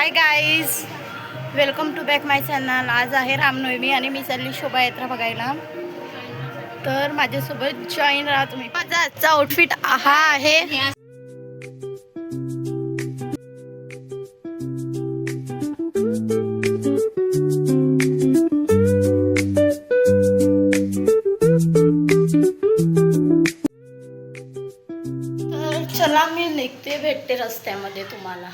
High guys, welcome to back my channel. आज आहे रामनवमी आणि मी चालली शोभायात्रा बघायला. तर माझ्यासोबत जॉईन राहा तुम्ही. माझा आजचा आउटफिट हा आहे. तर चला मी निघते, भेटते रस्त्यामध्ये तुम्हाला.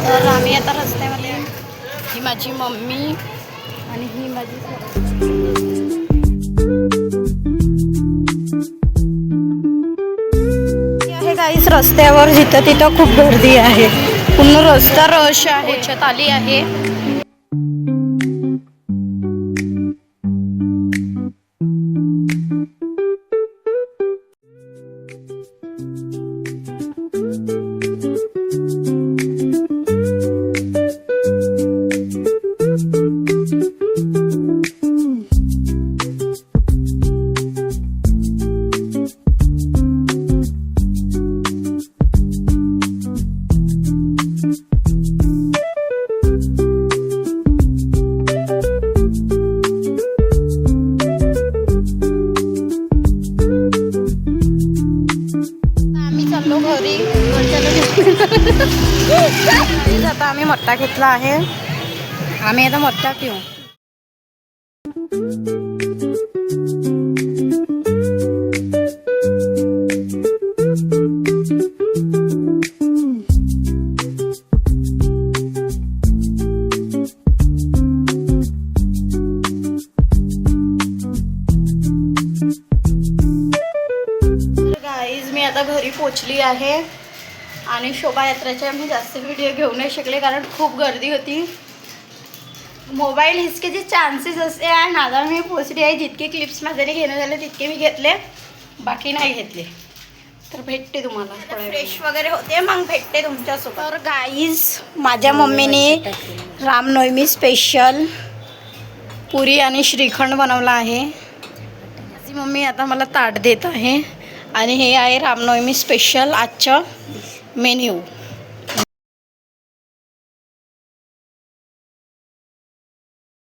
तर आम्ही आता रस्त्यामध्ये, ही माझी मम्मी आणि ही माझी आहे गाईस. रस्त्यावर जिथं तिथं खूप गर्दी आहे, पूर्ण रस्ता रश आहे, छत आली आहे. आता आम्ही मट्टा घेतला आहे. आम्ही आता मट्टा पिऊ. गाईज मी आता घरी पोचली आहे आणि शोभायात्रेचे मी जास्त व्हिडिओ घेऊ नाही शकले कारण खूप गर्दी होती. मोबाईल हिसकेचे चान्सेस असे आहे नादा मी पोचली आहे. जितके क्लिप्स माझ्याने घेणं झाले तितके मी घेतले, बाकी नाही घेतले. तर भेटते तुम्हाला, फ्रेश वगैरे होते मग भेटते तुमच्यासोबत. तर गाईज माझ्या मम्मीने रामनवमी स्पेशल पुरी आणि श्रीखंड बनवला आहे. माझी मम्मी आता मला ताट देत आहे आणि हे आहे रामनवमी स्पेशल आजचं मेन्यू.